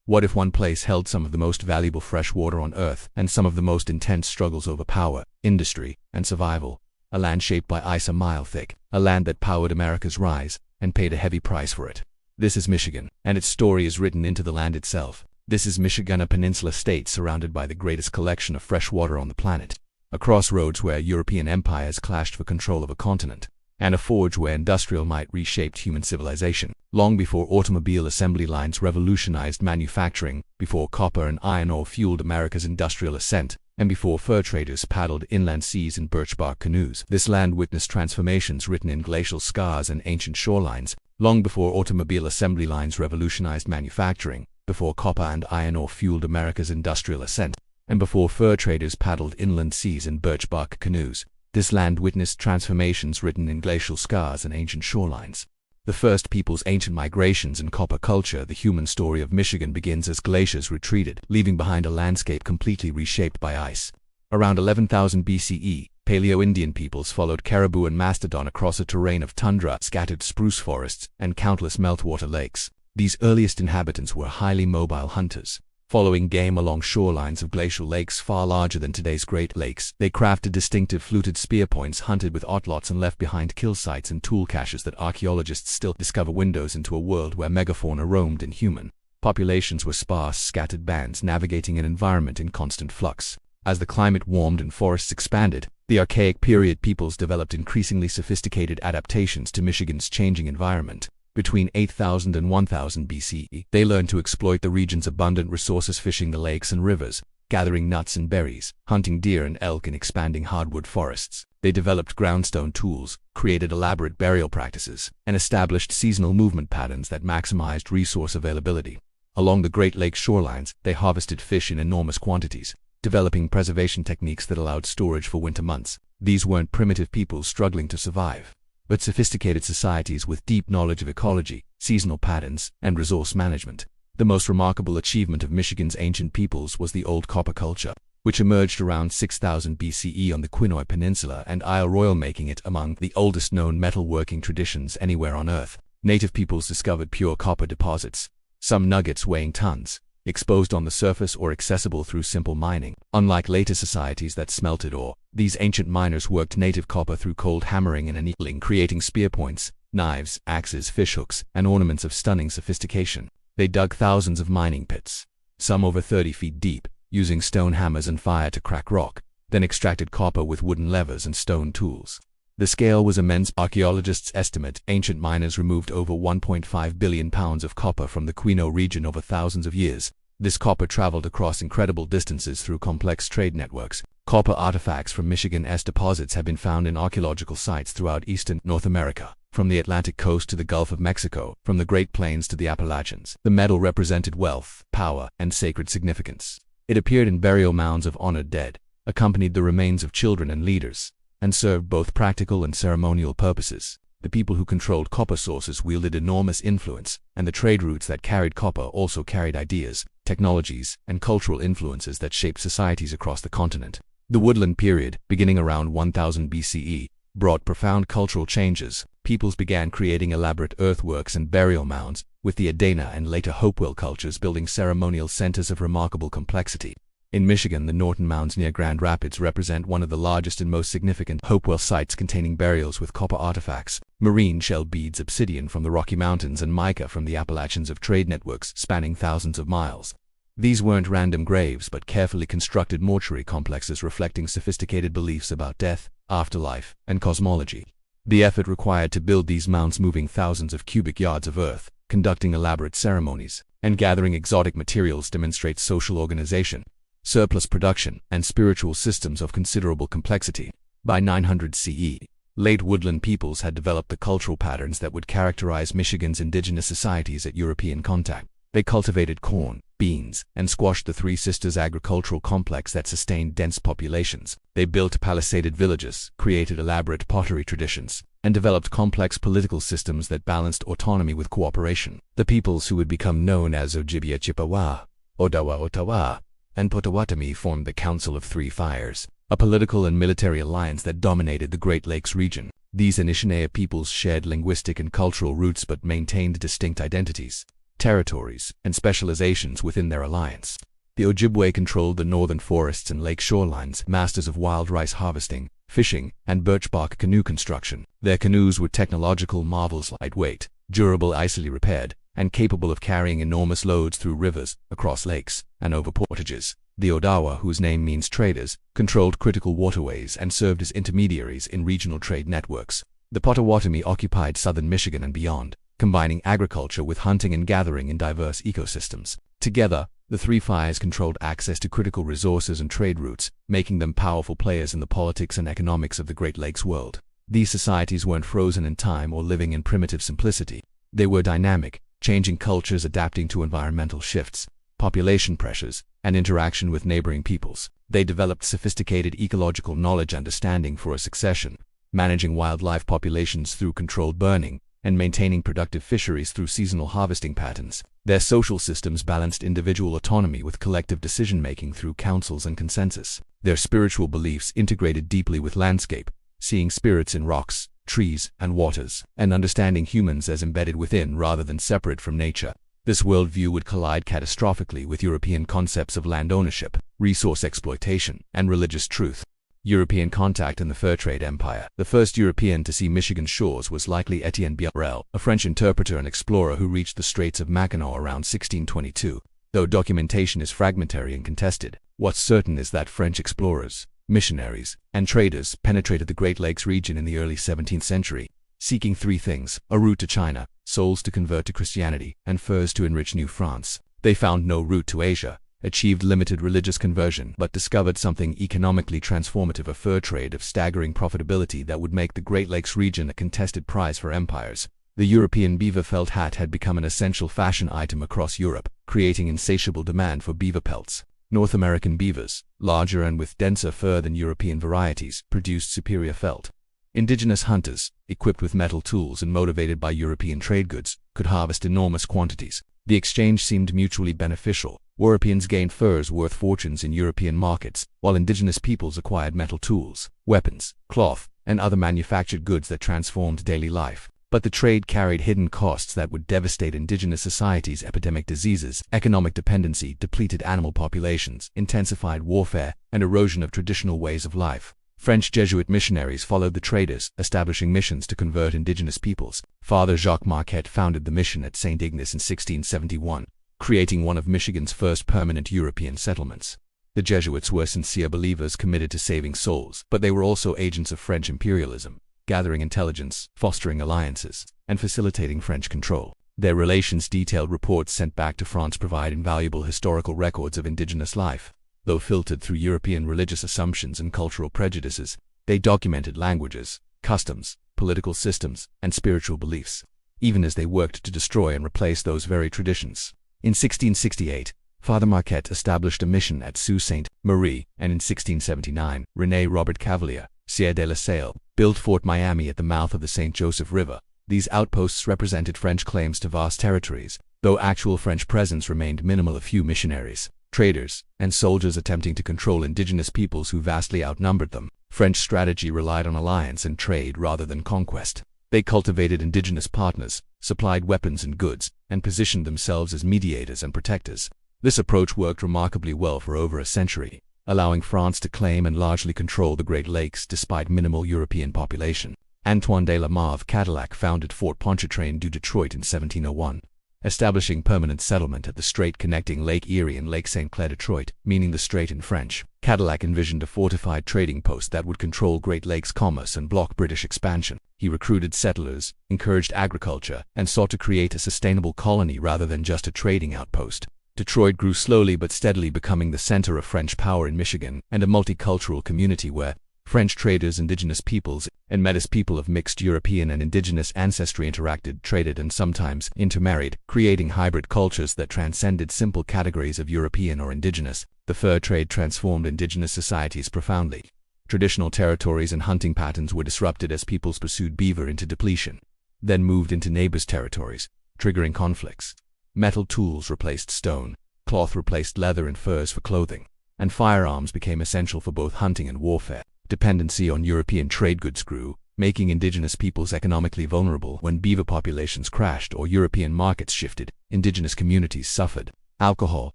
What if one place held some of the most valuable fresh water on Earth and some of the most intense struggles over power, industry, and survival? A land shaped by ice a mile thick, a land that powered America's rise and paid a heavy price for it. This is Michigan, and its story is written into the land itself. This is Michigan, a peninsula state surrounded by the greatest collection of fresh water on the planet, a crossroads where European empires clashed for control of a continent, and a forge where industrial might reshaped human civilization. Long before automobile assembly lines revolutionized manufacturing, before copper and iron ore fueled America's industrial ascent, and before fur traders paddled inland seas in birch-bark canoes, this land witnessed transformations written in glacial scars and ancient shorelines. Long before automobile assembly lines revolutionized manufacturing, before copper and iron ore fueled America's industrial ascent, and before fur traders paddled inland seas in birch-bark canoes, this land witnessed transformations written in glacial scars and ancient shorelines. The first people's ancient migrations and copper culture. The human story of Michigan begins as glaciers retreated, leaving behind a landscape completely reshaped by ice. Around 11,000 BCE, Paleo-Indian peoples followed caribou and mastodon across a terrain of tundra, scattered spruce forests, and countless meltwater lakes. These earliest inhabitants were highly mobile hunters. Following game along shorelines of glacial lakes far larger than today's Great Lakes, they crafted distinctive fluted spear points, hunted with outlaws, and left behind kill sites and tool caches that archaeologists still discover windows into a world where megafauna roamed and human populations were sparse, scattered bands navigating an environment in constant flux. As the climate warmed and forests expanded, the archaic period peoples developed increasingly sophisticated adaptations to Michigan's changing environment. Between 8,000 and 1000 BCE, they learned to exploit the region's abundant resources, fishing the lakes and rivers, gathering nuts and berries, hunting deer and elk, and expanding hardwood forests. They developed groundstone tools, created elaborate burial practices, and established seasonal movement patterns that maximized resource availability. Along the Great Lakes shorelines, they harvested fish in enormous quantities, developing preservation techniques that allowed storage for winter months. These weren't primitive peoples struggling to survive, but sophisticated societies with deep knowledge of ecology, seasonal patterns, and resource management. The most remarkable achievement of Michigan's ancient peoples was the Old Copper culture, which emerged around 6000 BCE on the Quinault Peninsula and Isle Royale, making it among the oldest known metalworking traditions anywhere on Earth. Native peoples discovered pure copper deposits, some nuggets weighing tons, exposed on the surface or accessible through simple mining. Unlike later societies that smelted ore, these ancient miners worked native copper through cold hammering and annealing, creating spear points, knives, axes, fishhooks, and ornaments of stunning sophistication. They dug thousands of mining pits, some over 30 feet deep, using stone hammers and fire to crack rock, then extracted copper with wooden levers and stone tools. The scale was immense. Archaeologists estimate ancient miners removed over 1.5 billion pounds of copper from the Quinault region over thousands of years. This copper traveled across incredible distances through complex trade networks. Copper artifacts from Michigan's deposits have been found in archaeological sites throughout eastern North America, from the Atlantic coast to the Gulf of Mexico, from the Great Plains to the Appalachians. The metal represented wealth, power, and sacred significance. It appeared in burial mounds of honored dead, accompanied the remains of children and leaders, and served both practical and ceremonial purposes. The people who controlled copper sources wielded enormous influence, and the trade routes that carried copper also carried ideas, technologies, and cultural influences that shaped societies across the continent. The Woodland period, beginning around 1000 BCE, brought profound cultural changes. Peoples began creating elaborate earthworks and burial mounds, with the Adena and later Hopewell cultures building ceremonial centers of remarkable complexity. In Michigan, the Norton Mounds near Grand Rapids represent one of the largest and most significant Hopewell sites, containing burials with copper artifacts, marine shell beads, obsidian from the Rocky Mountains, and mica from the Appalachians of trade networks spanning thousands of miles. These weren't random graves but carefully constructed mortuary complexes reflecting sophisticated beliefs about death, afterlife, and cosmology. The effort required to build these mounds, moving thousands of cubic yards of earth, conducting elaborate ceremonies, and gathering exotic materials, demonstrates social organization, surplus production, and spiritual systems of considerable complexity. By 900 CE, late woodland peoples had developed the cultural patterns that would characterize Michigan's indigenous societies at European contact. They cultivated corn, beans, and squashed the Three Sisters agricultural complex that sustained dense populations. They built palisaded villages, created elaborate pottery traditions, and developed complex political systems that balanced autonomy with cooperation. The peoples who would become known as Ojibwe Chippewa, Odawa Ottawa, and Potawatomi formed the Council of Three Fires, a political and military alliance that dominated the Great Lakes region. These Anishinaabe peoples shared linguistic and cultural roots but maintained distinct identities. territories, and specializations within their alliance. The Ojibwe controlled the northern forests and lake shorelines, masters of wild rice harvesting, fishing, and birchbark canoe construction. Their canoes were technological marvels, lightweight, durable, easily repaired, and capable of carrying enormous loads through rivers, across lakes, and over portages. The Odawa, whose name means traders, controlled critical waterways and served as intermediaries in regional trade networks. The Potawatomi occupied southern Michigan and beyond, combining agriculture with hunting and gathering in diverse ecosystems. Together, the three fires controlled access to critical resources and trade routes, making them powerful players in the politics and economics of the Great Lakes world. These societies weren't frozen in time or living in primitive simplicity. They were dynamic, changing cultures, adapting to environmental shifts, population pressures, and interaction with neighboring peoples. They developed sophisticated ecological knowledge understanding for a succession, managing wildlife populations through controlled burning, and maintaining productive fisheries through seasonal harvesting patterns. Their social systems balanced individual autonomy with collective decision-making through councils and consensus. Their spiritual beliefs integrated deeply with landscape, seeing spirits in rocks, trees, and waters, and understanding humans as embedded within rather than separate from nature. This worldview would collide catastrophically with European concepts of land ownership, resource exploitation, and religious truth. European contact in the fur trade empire. The first European to see Michigan shores was likely Etienne Biarel, a French interpreter and explorer who reached the Straits of Mackinac around 1622. Though documentation is fragmentary and contested, what's certain is that French explorers, missionaries, and traders penetrated the Great Lakes region in the early 17th century, seeking three things: a route to China, souls to convert to Christianity, and furs to enrich New France. They found no route to Asia, achieved limited religious conversion, but discovered something economically transformative: a fur trade of staggering profitability that would make the Great Lakes region a contested prize for empires. The European beaver felt hat had become an essential fashion item across Europe, creating insatiable demand for beaver pelts. North American beavers, larger and with denser fur than European varieties, produced superior felt. Indigenous hunters, equipped with metal tools and motivated by European trade goods, could harvest enormous quantities. The exchange seemed mutually beneficial. Europeans gained furs worth fortunes in European markets, while indigenous peoples acquired metal tools, weapons, cloth, and other manufactured goods that transformed daily life. But the trade carried hidden costs that would devastate indigenous societies: epidemic diseases, economic dependency, depleted animal populations, intensified warfare, and erosion of traditional ways of life. French Jesuit missionaries followed the traders, establishing missions to convert indigenous peoples. Father Jacques Marquette founded the mission at St. Ignace in 1671, creating one of Michigan's first permanent European settlements. The Jesuits were sincere believers committed to saving souls, but they were also agents of French imperialism, gathering intelligence, fostering alliances, and facilitating French control. Their relations, detailed reports sent back to France, provide invaluable historical records of indigenous life. Though filtered through European religious assumptions and cultural prejudices, they documented languages, customs, political systems, and spiritual beliefs, even as they worked to destroy and replace those very traditions. In 1668, Father Marquette established a mission at Sault Ste. Marie, and in 1679, René Robert Cavelier, Sieur de la Salle, built Fort Miami at the mouth of the St. Joseph River. These outposts represented French claims to vast territories, though actual French presence remained minimal. A few missionaries, traders, and soldiers attempting to control indigenous peoples who vastly outnumbered them. French strategy relied on alliance and trade rather than conquest. They cultivated indigenous partners, supplied weapons and goods, and positioned themselves as mediators and protectors. This approach worked remarkably well for over a century, allowing France to claim and largely control the Great Lakes despite minimal European population. Antoine de la Mauve Cadillac founded Fort Pontchartrain du Detroit in 1701, establishing permanent settlement at the strait connecting Lake Erie and Lake St. Clair. Detroit, meaning the strait in French. Cadillac envisioned a fortified trading post that would control Great Lakes commerce and block British expansion. He recruited settlers, encouraged agriculture, and sought to create a sustainable colony rather than just a trading outpost. Detroit grew slowly but steadily, becoming the center of French power in Michigan and a multicultural community where French traders, indigenous peoples, and Métis people of mixed European and indigenous ancestry interacted, traded, and sometimes intermarried, creating hybrid cultures that transcended simple categories of European or indigenous. The fur trade transformed indigenous societies profoundly. Traditional territories and hunting patterns were disrupted as peoples pursued beaver into depletion, then moved into neighbors' territories, triggering conflicts. Metal tools replaced stone, cloth replaced leather and furs for clothing, and firearms became essential for both hunting and warfare. Dependency on European trade goods grew, making indigenous peoples economically vulnerable. When beaver populations crashed or European markets shifted, indigenous communities suffered. Alcohol,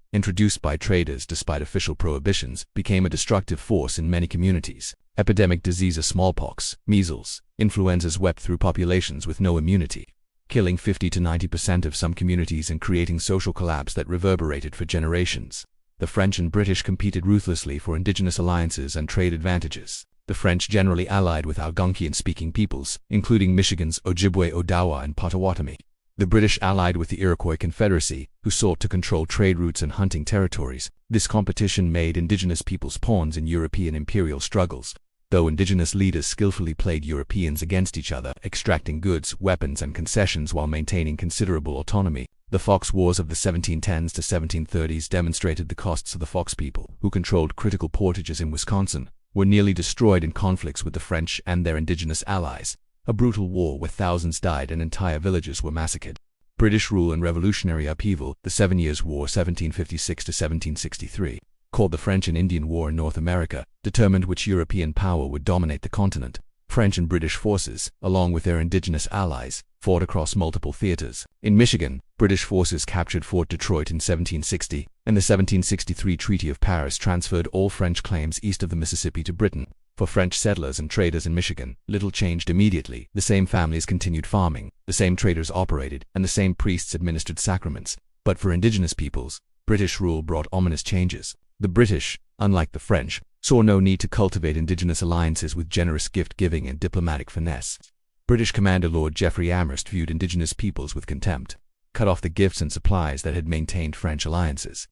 introduced by traders despite official prohibitions, became a destructive force in many communities. Epidemic diseases, smallpox, measles, influenzas swept through populations with no immunity, killing 50 to 90% of some communities and creating social collapse that reverberated for generations. The French and British competed ruthlessly for indigenous alliances and trade advantages. The French generally allied with Algonquian-speaking peoples, including Michigan's Ojibwe, Odawa, and Potawatomi. The British allied with the Iroquois Confederacy, who sought to control trade routes and hunting territories. This competition made indigenous peoples pawns in European imperial struggles, though indigenous leaders skillfully played Europeans against each other, extracting goods, weapons, and concessions while maintaining considerable autonomy. The Fox Wars of the 1710s to 1730s demonstrated the costs of the Fox people, who controlled critical portages in Wisconsin, were nearly destroyed in conflicts with the French and their indigenous allies. A brutal war where thousands died and entire villages were massacred. British rule and revolutionary upheaval. The 7 Years' War 1756 to 1763, called the French and Indian War in North America, determined which European power would dominate the continent. French and British forces, along with their indigenous allies, fought across multiple theaters. In Michigan, British forces captured Fort Detroit in 1760, and the 1763 Treaty of Paris transferred all French claims east of the Mississippi to Britain. For French settlers and traders in Michigan, little changed immediately. The same families continued farming, the same traders operated, and the same priests administered sacraments. But for indigenous peoples, British rule brought ominous changes. The British, unlike the French, saw no need to cultivate indigenous alliances with generous gift-giving and diplomatic finesse. British Commander Lord Geoffrey Amherst viewed indigenous peoples with contempt, cut off the gifts and supplies that had maintained French alliances,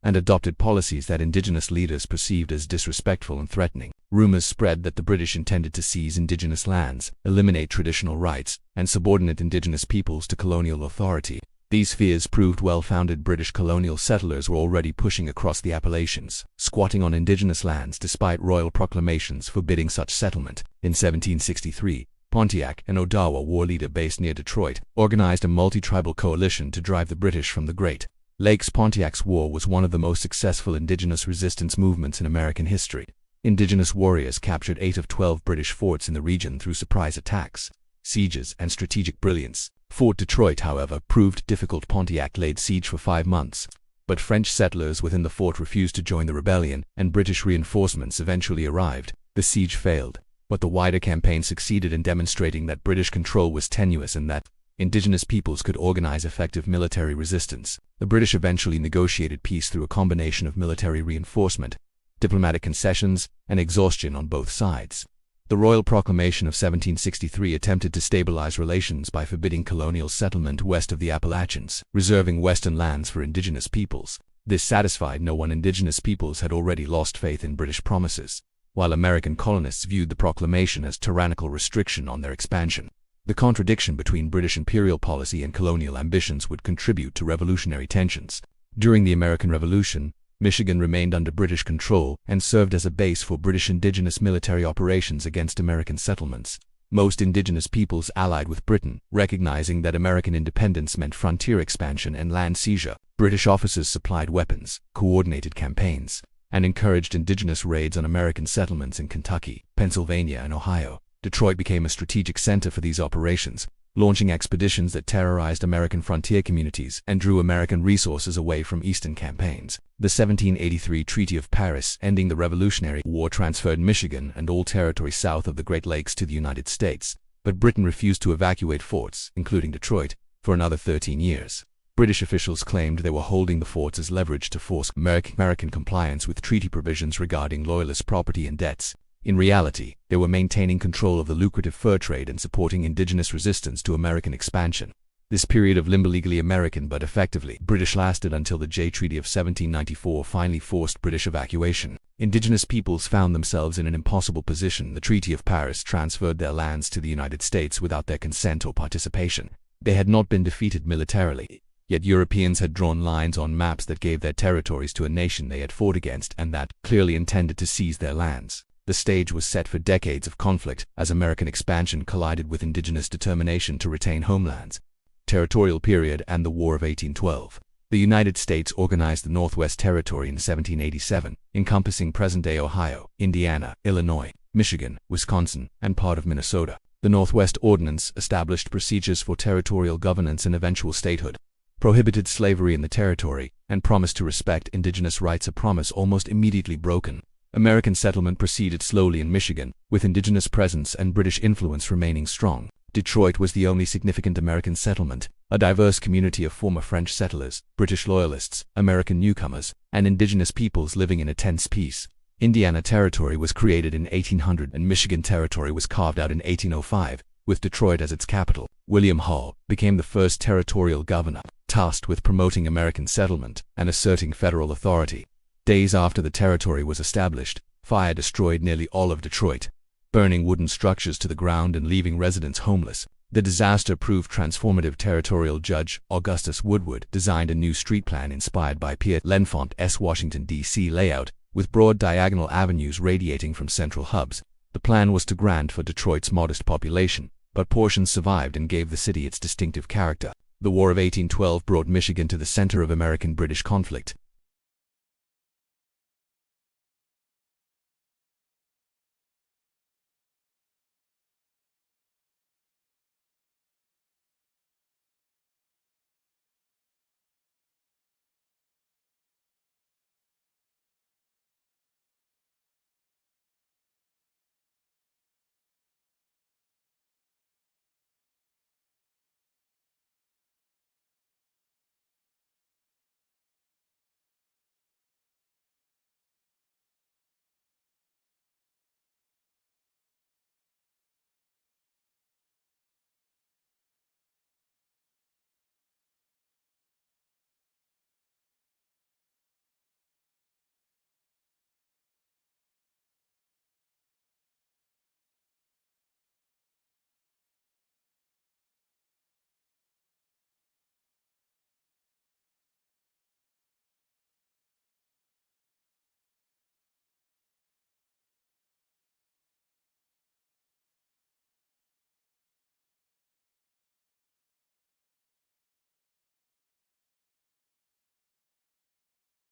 and adopted policies that indigenous leaders perceived as disrespectful and threatening. Rumors spread that the British intended to seize indigenous lands, eliminate traditional rights, and subordinate indigenous peoples to colonial authority. These fears proved well-founded. British colonial settlers were already pushing across the Appalachians, squatting on indigenous lands despite royal proclamations forbidding such settlement. In 1763, Pontiac, an Odawa war leader based near Detroit, organized a multi-tribal coalition to drive the British from the Great Lakes. Pontiac's War was one of the most successful indigenous resistance movements in American history. Indigenous warriors captured 8 of 12 British forts in the region through surprise attacks, sieges, and strategic brilliance. Fort Detroit, however, proved difficult. Pontiac laid siege for 5 months, but French settlers within the fort refused to join the rebellion, and British reinforcements eventually arrived. The siege failed, but the wider campaign succeeded in demonstrating that British control was tenuous and that indigenous peoples could organize effective military resistance. The British eventually negotiated peace through a combination of military reinforcement, diplomatic concessions, and exhaustion on both sides. The Royal Proclamation of 1763 attempted to stabilize relations by forbidding colonial settlement west of the Appalachians, reserving western lands for indigenous peoples. This satisfied no one. Indigenous peoples had already lost faith in British promises, while American colonists viewed the proclamation as tyrannical restriction on their expansion. The contradiction between British imperial policy and colonial ambitions would contribute to revolutionary tensions. During the American Revolution, Michigan remained under British control and served as a base for British indigenous military operations against American settlements. Most indigenous peoples allied with Britain, recognizing that American independence meant frontier expansion and land seizure. British officers supplied weapons, coordinated campaigns, and encouraged indigenous raids on American settlements in Kentucky, Pennsylvania, and Ohio. Detroit became a strategic center for these operations, launching expeditions that terrorized American frontier communities and drew American resources away from Eastern campaigns. The 1783 Treaty of Paris, ending the Revolutionary War, transferred Michigan and all territory south of the Great Lakes to the United States, but Britain refused to evacuate forts, including Detroit, for another 13 years. British officials claimed they were holding the forts as leverage to force American compliance with treaty provisions regarding loyalist property and debts. In reality, they were maintaining control of the lucrative fur trade and supporting indigenous resistance to American expansion. This period of legally American but effectively British lasted until the Jay Treaty of 1794 finally forced British evacuation. Indigenous peoples found themselves in an impossible position. The Treaty of Paris transferred their lands to the United States without their consent or participation. They had not been defeated militarily, yet Europeans had drawn lines on maps that gave their territories to a nation they had fought against and that clearly intended to seize their lands. The stage was set for decades of conflict as American expansion collided with indigenous determination to retain homelands. Territorial period and the War of 1812. The United States organized the Northwest Territory in 1787, encompassing present-day Ohio, Indiana, Illinois, Michigan, Wisconsin, and part of Minnesota. The Northwest Ordinance established procedures for territorial governance and eventual statehood, prohibited slavery in the territory, and promised to respect indigenous rights, a promise almost immediately broken. American settlement proceeded slowly in Michigan, with indigenous presence and British influence remaining strong. Detroit was the only significant American settlement, a diverse community of former French settlers, British loyalists, American newcomers, and indigenous peoples living in a tense peace. Indiana Territory was created in 1800 and Michigan Territory was carved out in 1805, with Detroit as its capital. William Hull became the first territorial governor, tasked with promoting American settlement and asserting federal authority. Days after the territory was established, fire destroyed nearly all of Detroit, burning wooden structures to the ground and leaving residents homeless. The disaster proved transformative. Territorial Judge Augustus Woodward designed a new street plan inspired by Pierre L'Enfant's Washington, D.C. layout, with broad diagonal avenues radiating from central hubs. The plan was too grand for Detroit's modest population, but portions survived and gave the city its distinctive character. The War of 1812 brought Michigan to the center of American-British conflict.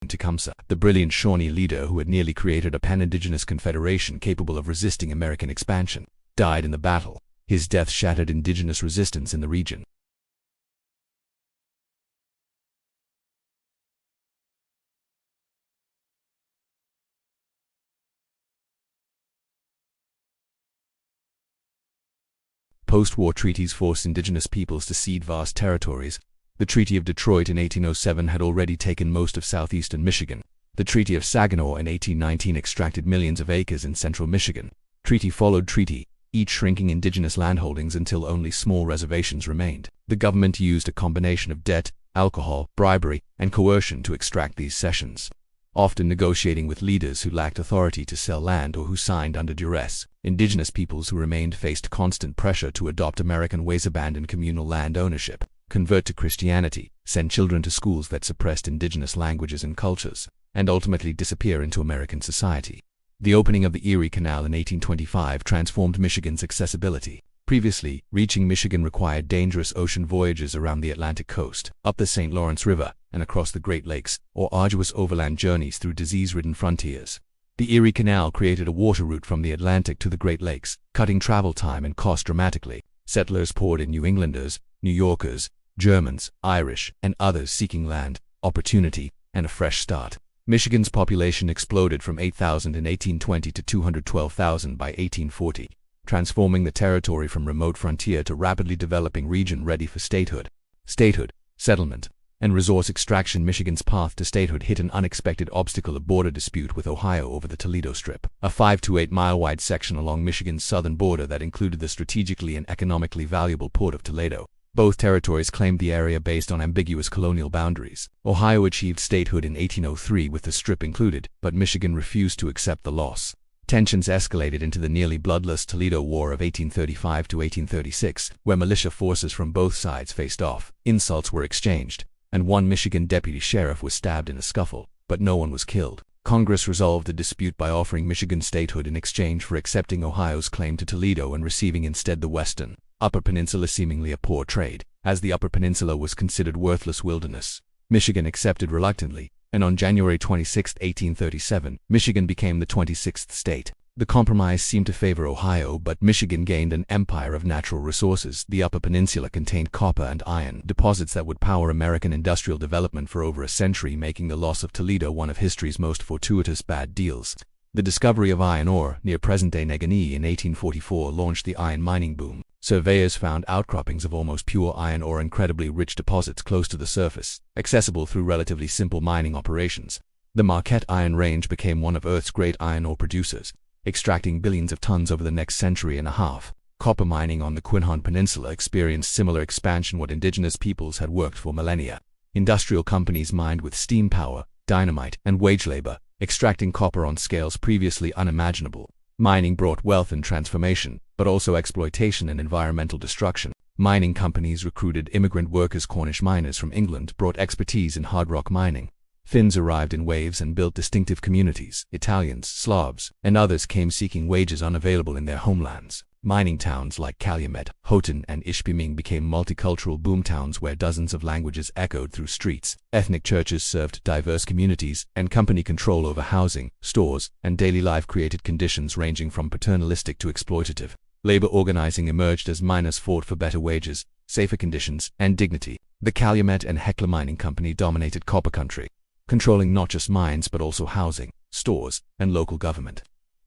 Tecumseh, the brilliant Shawnee leader who had nearly created a pan-indigenous confederation capable of resisting American expansion, died in the battle. His death shattered indigenous resistance in the region. Post-war treaties forced indigenous peoples to cede vast territories. The Treaty of Detroit in 1807 had already taken most of southeastern Michigan. The Treaty of Saginaw in 1819 extracted millions of acres in central Michigan. Treaty followed treaty, each shrinking indigenous landholdings until only small reservations remained. The government used a combination of debt, alcohol, bribery, and coercion to extract these cessions, often negotiating with leaders who lacked authority to sell land or who signed under duress. Indigenous peoples who remained faced constant pressure to adopt American ways, abandon communal land ownership, convert to Christianity, send children to schools that suppressed indigenous languages and cultures, and ultimately disappear into American society. The opening of the Erie Canal in 1825 transformed Michigan's accessibility. Previously, reaching Michigan required dangerous ocean voyages around the Atlantic coast, up the St. Lawrence River, and across the Great Lakes, or arduous overland journeys through disease-ridden frontiers. The Erie Canal created a water route from the Atlantic to the Great Lakes, cutting travel time and cost dramatically. Settlers poured in: New Englanders, New Yorkers, Germans, Irish, and others seeking land, opportunity, and a fresh start. Michigan's population exploded from 8,000 in 1820 to 212,000 by 1840, transforming the territory from remote frontier to rapidly developing region ready for statehood. Statehood, settlement, and resource extraction. Michigan's path to statehood hit an unexpected obstacle: a border dispute with Ohio over the Toledo Strip, a 5 to 8 mile wide section along Michigan's southern border that included the strategically and economically valuable port of Toledo. Both territories claimed the area based on ambiguous colonial boundaries. Ohio achieved statehood in 1803 with the Strip included, but Michigan refused to accept the loss. Tensions escalated into the nearly bloodless Toledo War of 1835 to 1836, where militia forces from both sides faced off. Insults were exchanged, and one Michigan deputy sheriff was stabbed in a scuffle, but no one was killed. Congress resolved the dispute by offering Michigan statehood in exchange for accepting Ohio's claim to Toledo and receiving instead the western, Upper Peninsula, seemingly a poor trade, as the Upper Peninsula was considered worthless wilderness. Michigan accepted reluctantly, and on January 26, 1837, Michigan became the 26th state. The compromise seemed to favor Ohio, but Michigan gained an empire of natural resources. The Upper Peninsula contained copper and iron deposits that would power American industrial development for over a century, making the loss of Toledo one of history's most fortuitous bad deals. The discovery of iron ore near present-day Negaunee in 1844 launched the iron mining boom. Surveyors found outcroppings of almost pure iron ore, incredibly rich deposits close to the surface, accessible through relatively simple mining operations. The Marquette Iron Range became one of Earth's great iron ore producers, extracting billions of tons over the next century and a half. Copper mining on the Quinahan Peninsula experienced similar expansion, what indigenous peoples had worked for millennia. Industrial companies mined with steam power, dynamite, and wage labor, extracting copper on scales previously unimaginable. Mining brought wealth and transformation, but also exploitation and environmental destruction. Mining companies recruited immigrant workers. Cornish miners from England brought expertise in hard rock mining. Finns arrived in waves and built distinctive communities. Italians, Slavs, and others came seeking wages unavailable in their homelands. Mining towns like Calumet, Houghton, and Ishpeming became multicultural boomtowns where dozens of languages echoed through streets. Ethnic churches served diverse communities, and company control over housing, stores, and daily life created conditions ranging from paternalistic to exploitative. Labor organizing emerged as miners fought for better wages, safer conditions, and dignity. The Calumet and Hecla Mining Company dominated copper country, controlling not just mines but also housing, stores, and local government.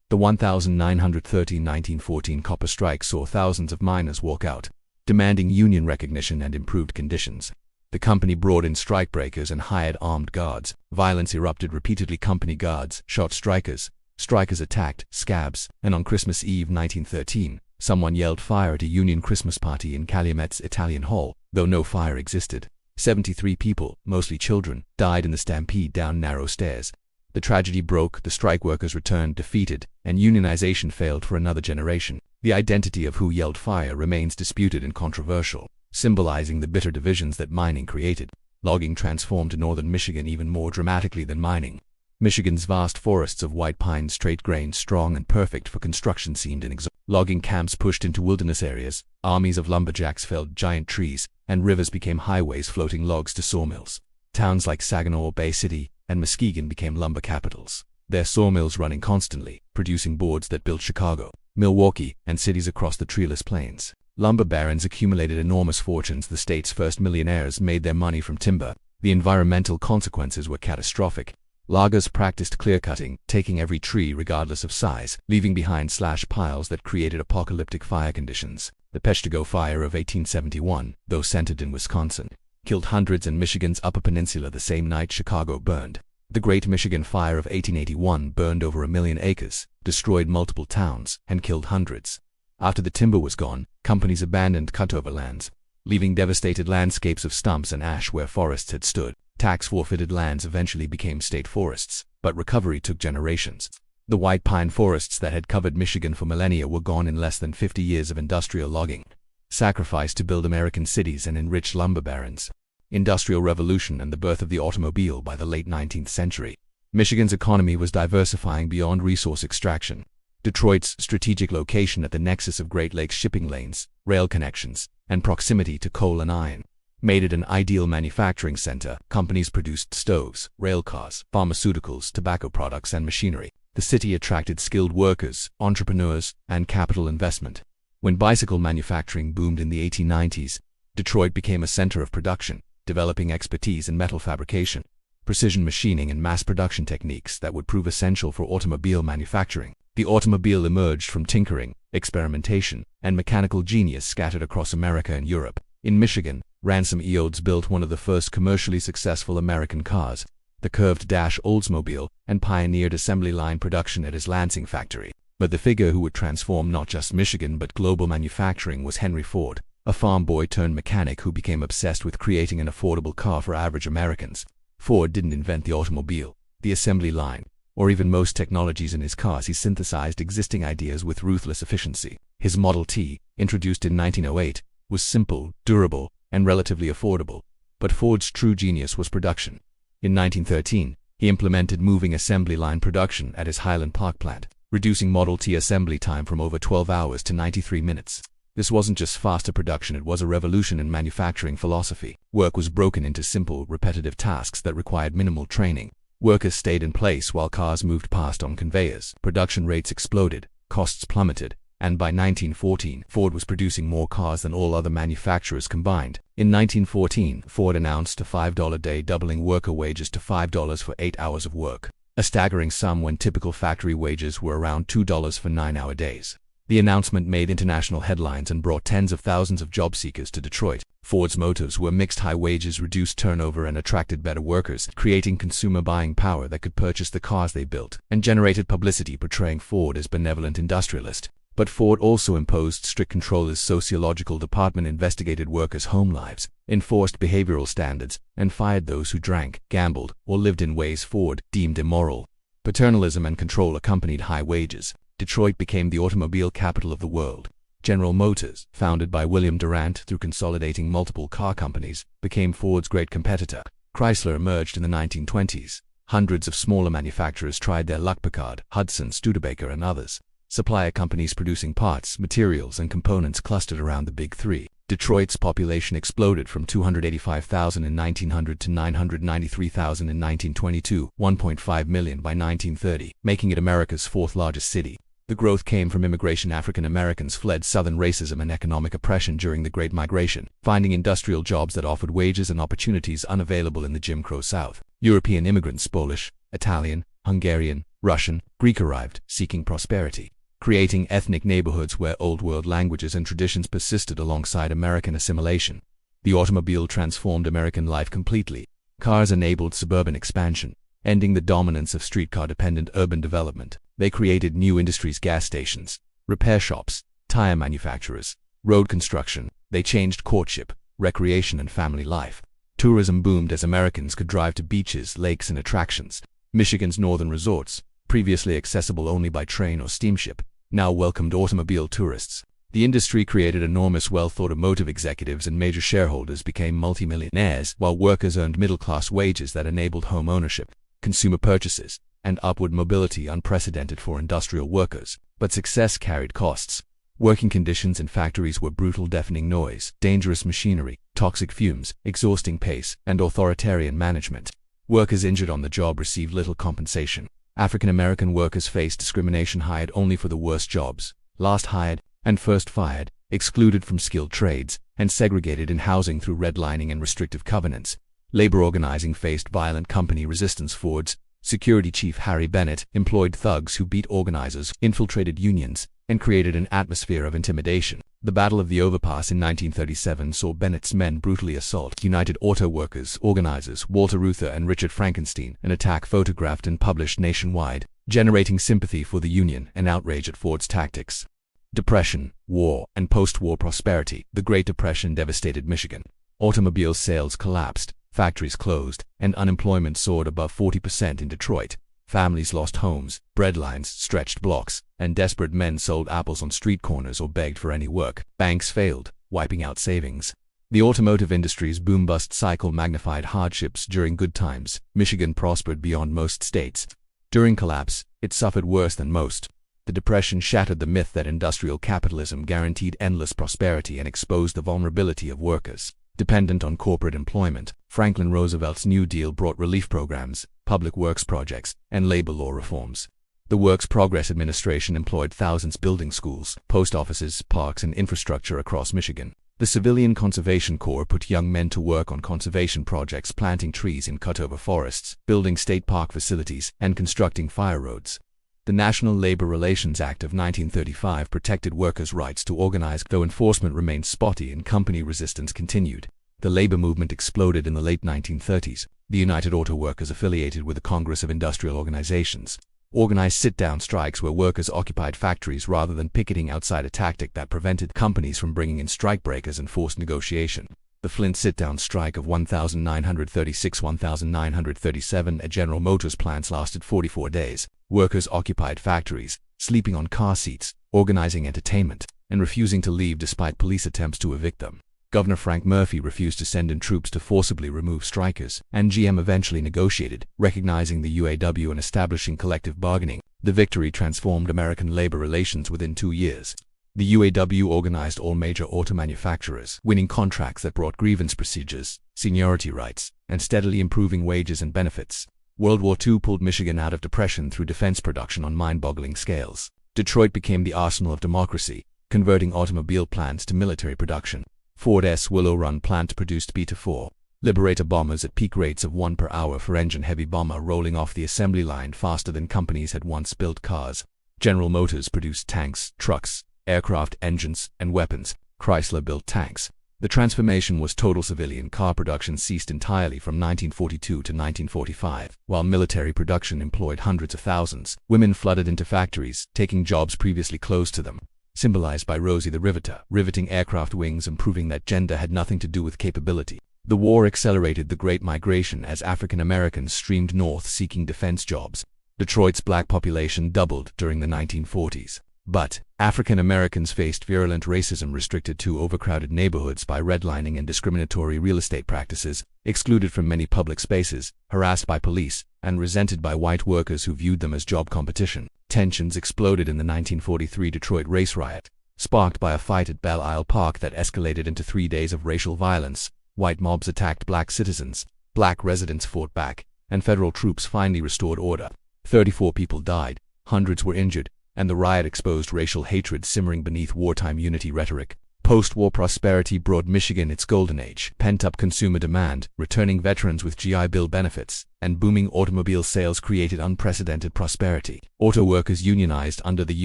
The 1913-1914 copper strike saw thousands of miners walk out, demanding union recognition and improved conditions. The company brought in strikebreakers and hired armed guards. Violence erupted repeatedly. Company guards shot strikers, strikers attacked scabs, and on Christmas Eve 1913, someone yelled fire at a Union Christmas party in Calumet's Italian Hall, though no fire existed. 73 people, mostly children, died in the stampede down narrow stairs. The tragedy broke, the strike workers returned defeated, and unionization failed for another generation. The identity of who yelled fire remains disputed and controversial, symbolizing the bitter divisions that mining created. Logging transformed northern Michigan even more dramatically than mining. Michigan's vast forests of white pine, straight grained, strong and perfect for construction, seemed inexhaustible. Logging camps pushed into wilderness areas, armies of lumberjacks felled giant trees, and rivers became highways floating logs to sawmills. Towns like Saginaw, Bay City, and Muskegon became lumber capitals, their sawmills running constantly, producing boards that built Chicago, Milwaukee, and cities across the treeless plains. Lumber barons accumulated enormous fortunes. The state's first millionaires made their money from timber. The environmental consequences were catastrophic. Loggers practiced clear-cutting, taking every tree regardless of size, leaving behind slash piles that created apocalyptic fire conditions. The Peshtigo Fire of 1871, though centered in Wisconsin, killed hundreds in Michigan's Upper Peninsula the same night Chicago burned. The Great Michigan Fire of 1881 burned over 1 million acres, destroyed multiple towns, and killed hundreds. After the timber was gone, companies abandoned cutover lands, leaving devastated landscapes of stumps and ash where forests had stood. Tax-forfeited lands eventually became state forests, but recovery took generations. The white pine forests that had covered Michigan for millennia were gone in less than 50 years of industrial logging, sacrificed to build American cities and enrich lumber barons. Industrial Revolution and the birth of the automobile. By the late 19th century, Michigan's economy was diversifying beyond resource extraction. Detroit's strategic location at the nexus of Great Lakes shipping lanes, rail connections, and proximity to coal and iron made it an ideal manufacturing center. Companies produced stoves, railcars, pharmaceuticals, tobacco products, and machinery. The city attracted skilled workers, entrepreneurs, and capital investment. When bicycle manufacturing boomed in the 1890s, Detroit became a center of production, developing expertise in metal fabrication, precision machining, and mass production techniques that would prove essential for automobile manufacturing. The automobile emerged from tinkering, experimentation, and mechanical genius scattered across America and Europe. In Michigan, Ransom Eodes built one of the first commercially successful American cars, the curved dash Oldsmobile, and pioneered assembly line production at his Lansing factory. But the figure who would transform not just Michigan but global manufacturing was Henry Ford, a farm boy turned mechanic who became obsessed with creating an affordable car for average Americans. Ford didn't invent the automobile, the assembly line, or even most technologies in his cars. He synthesized existing ideas with ruthless efficiency. His Model T, introduced in 1908, was simple, durable, and relatively affordable, but Ford's true genius was production. In 1913, he implemented moving assembly line production at his Highland Park plant, reducing Model T assembly time from over 12 hours to 93 minutes. This wasn't just faster production, it was a revolution in manufacturing philosophy. Work was broken into simple, repetitive tasks that required minimal training. Workers stayed in place while cars moved past on conveyors. Production rates exploded, costs plummeted, and by 1914, Ford was producing more cars than all other manufacturers combined. In 1914, Ford announced a $5 day, doubling worker wages to $5 for 8 hours of work, a staggering sum when typical factory wages were around $2 for 9-hour days. The announcement made international headlines and brought tens of thousands of job seekers to Detroit. Ford's motives were mixed: high wages reduced turnover and attracted better workers, creating consumer buying power that could purchase the cars they built, and generated publicity portraying Ford as benevolent industrialist. But Ford also imposed strict control. His sociological department investigated workers' home lives, enforced behavioral standards, and fired those who drank, gambled, or lived in ways Ford deemed immoral. Paternalism and control accompanied high wages. Detroit became the automobile capital of the world. General Motors, founded by William Durant through consolidating multiple car companies, became Ford's great competitor. Chrysler emerged in the 1920s. Hundreds of smaller manufacturers tried their luck: Packard, Hudson, Studebaker, and others. Supplier companies producing parts, materials, and components clustered around the Big Three. Detroit's population exploded from 285,000 in 1900 to 993,000 in 1922, 1.5 million by 1930, making it America's fourth largest city. The growth came from immigration. African Americans fled Southern racism and economic oppression during the Great Migration, finding industrial jobs that offered wages and opportunities unavailable in the Jim Crow South. European immigrants, Polish, Italian, Hungarian, Russian, Greek, arrived, seeking prosperity, creating ethnic neighborhoods where Old World languages and traditions persisted alongside American assimilation. The automobile transformed American life completely. Cars enabled suburban expansion, ending the dominance of streetcar-dependent urban development. They created new industries: gas stations, repair shops, tire manufacturers, road construction. They changed courtship, recreation, and family life. Tourism boomed as Americans could drive to beaches, lakes, and attractions. Michigan's northern resorts, previously accessible only by train or steamship, now welcomed automobile tourists. The industry created enormous wealth. Automotive executives and major shareholders became multimillionaires, while workers earned middle-class wages that enabled home ownership, consumer purchases, and upward mobility unprecedented for industrial workers. But success carried costs. Working conditions in factories were brutal: deafening noise, dangerous machinery, toxic fumes, exhausting pace, and authoritarian management. Workers injured on the job received little compensation. African American workers faced discrimination: hired only for the worst jobs, last hired, and first fired, excluded from skilled trades, and segregated in housing through redlining and restrictive covenants. Labor organizing faced violent company resistance. Ford's security chief Harry Bennett employed thugs who beat organizers, infiltrated unions, and created an atmosphere of intimidation. The Battle of the Overpass in 1937 saw Bennett's men brutally assault United Auto Workers organizers Walter Reuther and Richard Frankenstein, an attack photographed and published nationwide, generating sympathy for the Union and outrage at Ford's tactics. Depression, war, and post-war prosperity. The Great Depression devastated Michigan. Automobile sales collapsed, factories closed, and unemployment soared above 40% in Detroit. Families lost homes, breadlines stretched blocks, and desperate men sold apples on street corners or begged for any work. Banks failed, wiping out savings. The automotive industry's boom-bust cycle magnified hardships during good times. Michigan prospered beyond most states. During collapse, it suffered worse than most. The Depression shattered the myth that industrial capitalism guaranteed endless prosperity and exposed the vulnerability of workers dependent on corporate employment. Franklin Roosevelt's New Deal brought relief programs, public works projects, and labor law reforms. The Works Progress Administration employed thousands building schools, post offices, parks, and infrastructure across Michigan. The Civilian Conservation Corps put young men to work on conservation projects, planting trees in cut-over forests, building state park facilities, and constructing fire roads. The National Labor Relations Act of 1935 protected workers' rights to organize, though enforcement remained spotty and company resistance continued. The labor movement exploded in the late 1930s. The United Auto Workers affiliated with the Congress of Industrial Organizations. Organized sit-down strikes where workers occupied factories rather than picketing outside, a tactic that prevented companies from bringing in strikebreakers and forced negotiation. The Flint sit-down strike of 1936-1937 at General Motors plants lasted 44 days. Workers occupied factories, sleeping on car seats, organizing entertainment, and refusing to leave despite police attempts to evict them. Governor Frank Murphy refused to send in troops to forcibly remove strikers, and GM eventually negotiated, recognizing the UAW and establishing collective bargaining. The victory transformed American labor relations within 2 years. The UAW organized all major auto manufacturers, winning contracts that brought grievance procedures, seniority rights, and steadily improving wages and benefits. World War II pulled Michigan out of depression through defense production on mind-boggling scales. Detroit became the arsenal of democracy, converting automobile plants to military production. Ford's Willow Run plant produced B-4 Liberator bombers at peak rates of 1 per hour for engine-heavy bomber rolling off the assembly line faster than companies had once built cars. General Motors produced tanks, trucks, aircraft engines, and weapons. Chrysler built tanks. The transformation was total. Civilian car production ceased entirely from 1942 to 1945, while military production employed hundreds of thousands. Women flooded into factories, taking jobs previously closed to them, symbolized by Rosie the Riveter, riveting aircraft wings and proving that gender had nothing to do with capability. The war accelerated the Great Migration as African Americans streamed north seeking defense jobs. Detroit's black population doubled during the 1940s. But African Americans faced virulent racism restricted to overcrowded neighborhoods by redlining and discriminatory real estate practices, excluded from many public spaces, harassed by police, and resented by white workers who viewed them as job competition. Tensions exploded in the 1943 Detroit race riot, sparked by a fight at Belle Isle Park that escalated into 3 days of racial violence. White mobs attacked black citizens, black residents fought back, and federal troops finally restored order. 34 people died, hundreds were injured, and the riot exposed racial hatred simmering beneath wartime unity rhetoric. Post-war prosperity brought Michigan its golden age. Pent-up consumer demand, returning veterans with GI Bill benefits, and booming automobile sales created unprecedented prosperity. Auto workers unionized under the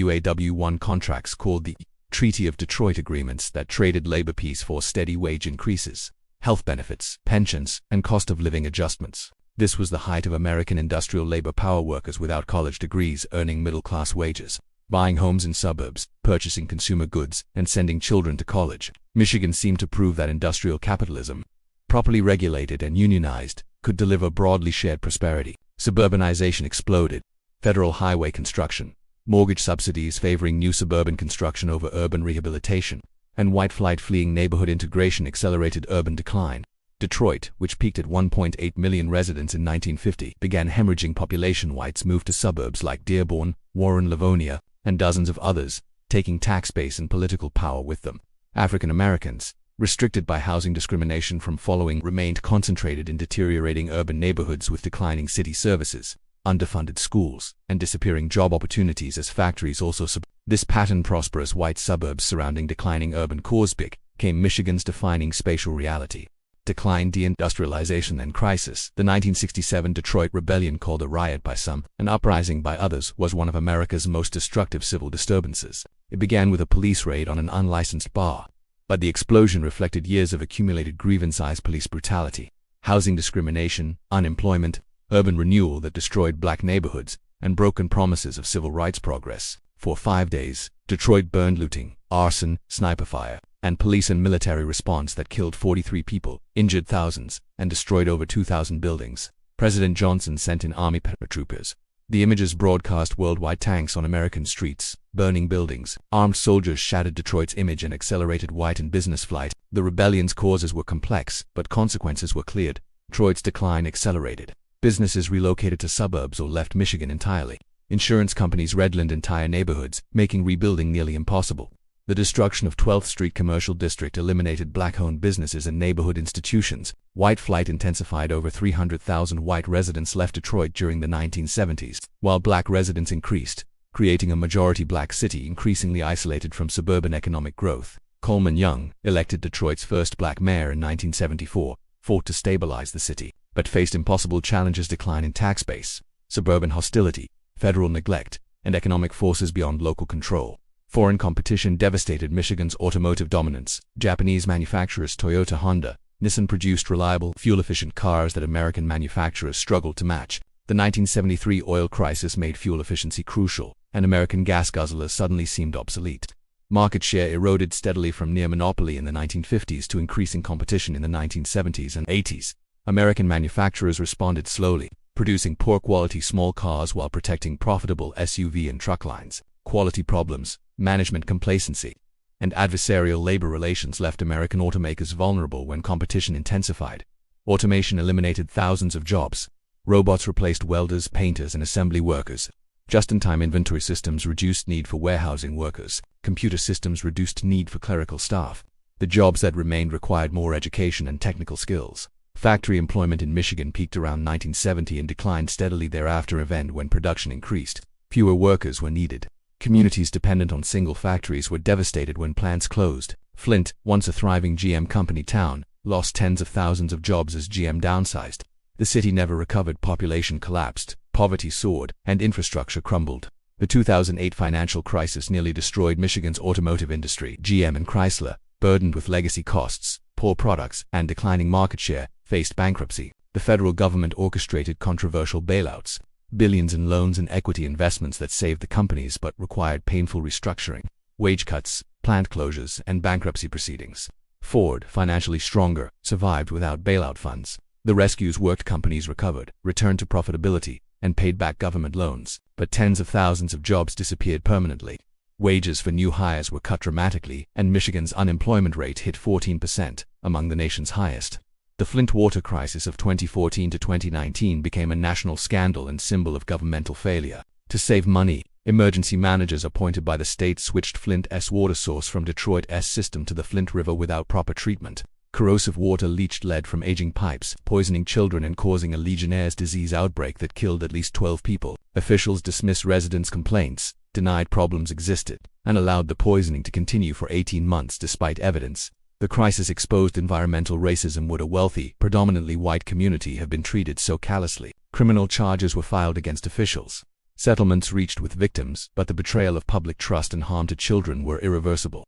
UAW-1 contracts called the Treaty of Detroit Agreements that traded labor peace for steady wage increases, health benefits, pensions, and cost of living adjustments. This was the height of American industrial labor power. Workers without college degrees earning middle-class wages, buying homes in suburbs, purchasing consumer goods, and sending children to college. Michigan seemed to prove that industrial capitalism, properly regulated and unionized, could deliver broadly shared prosperity. Suburbanization exploded. Federal highway construction, mortgage subsidies favoring new suburban construction over urban rehabilitation, and white flight fleeing neighborhood integration accelerated urban decline. Detroit, which peaked at 1.8 million residents in 1950, began hemorrhaging population. Whites moved to suburbs like Dearborn, Warren, Livonia, and dozens of others, taking tax base and political power with them. African Americans, restricted by housing discrimination from following, remained concentrated in deteriorating urban neighborhoods with declining city services, underfunded schools, and disappearing job opportunities as factories also This pattern prosperous white suburbs surrounding declining urban cores became Michigan's defining spatial reality. Decline, deindustrialization, and crisis. The 1967 Detroit Rebellion, called a riot by some, an uprising by others, was one of America's most destructive civil disturbances. It began with a police raid on an unlicensed bar, but the explosion reflected years of accumulated grievance-sized police brutality, housing discrimination, unemployment, urban renewal that destroyed black neighborhoods, and broken promises of civil rights progress. For 5 days, Detroit burned looting, arson, sniper fire, and police and military response that killed 43 people, injured thousands, and destroyed over 2,000 buildings. President Johnson sent in Army paratroopers. The images broadcast worldwide: tanks on American streets, burning buildings. Armed soldiers shattered Detroit's image and accelerated white and business flight. The rebellion's causes were complex, but consequences were clear. Detroit's decline accelerated. Businesses relocated to suburbs or left Michigan entirely. Insurance companies redlined entire neighborhoods, making rebuilding nearly impossible. The destruction of 12th Street Commercial District eliminated black-owned businesses and neighborhood institutions. White flight intensified. Over 300,000 white residents left Detroit during the 1970s, while black residents increased, creating a majority black city increasingly isolated from suburban economic growth. Coleman Young, elected Detroit's first black mayor in 1974, fought to stabilize the city, but faced impossible challenges: decline in tax base, suburban hostility, federal neglect, and economic forces beyond local control. Foreign competition devastated Michigan's automotive dominance. Japanese manufacturers Toyota, Honda, Nissan produced reliable, fuel-efficient cars that American manufacturers struggled to match. The 1973 oil crisis made fuel efficiency crucial, and American gas guzzlers suddenly seemed obsolete. Market share eroded steadily from near monopoly in the 1950s to increasing competition in the 1970s and 80s. American manufacturers responded slowly, producing poor-quality small cars while protecting profitable SUV and truck lines. Quality problems, management complacency, and adversarial labor relations left American automakers vulnerable when competition intensified. Automation eliminated thousands of jobs. Robots replaced welders, painters, and assembly workers. Just-in-time inventory systems reduced need for warehousing workers. Computer systems reduced need for clerical staff. The jobs that remained required more education and technical skills. Factory employment in Michigan peaked around 1970 and declined steadily thereafter, event when production increased. Fewer workers were needed. Communities dependent on single factories were devastated when plants closed. Flint, once a thriving GM company town, lost tens of thousands of jobs as GM downsized. The city never recovered, population collapsed, poverty soared, and infrastructure crumbled. The 2008 financial crisis nearly destroyed Michigan's automotive industry. GM and Chrysler, burdened with legacy costs, poor products, and declining market share, faced bankruptcy. The federal government orchestrated controversial bailouts, billions in loans and equity investments that saved the companies but required painful restructuring, wage cuts, plant closures, and bankruptcy proceedings. Ford, financially stronger, survived without bailout funds. The rescues worked, companies recovered, returned to profitability, and paid back government loans, but tens of thousands of jobs disappeared permanently. Wages for new hires were cut dramatically, and Michigan's unemployment rate hit 14%, among the nation's highest. The Flint water crisis of 2014 to 2019 became a national scandal and symbol of governmental failure. To save money, emergency managers appointed by the state switched Flint's water source from Detroit's system to the Flint River without proper treatment. Corrosive water leached lead from aging pipes, poisoning children and causing a Legionnaire's disease outbreak that killed at least 12 people. Officials dismissed residents' complaints, denied problems existed, and allowed the poisoning to continue for 18 months despite evidence. The crisis exposed environmental racism. Would a wealthy, predominantly white community have been treated so callously? Criminal charges were filed against officials. Settlements reached with victims, but the betrayal of public trust and harm to children were irreversible.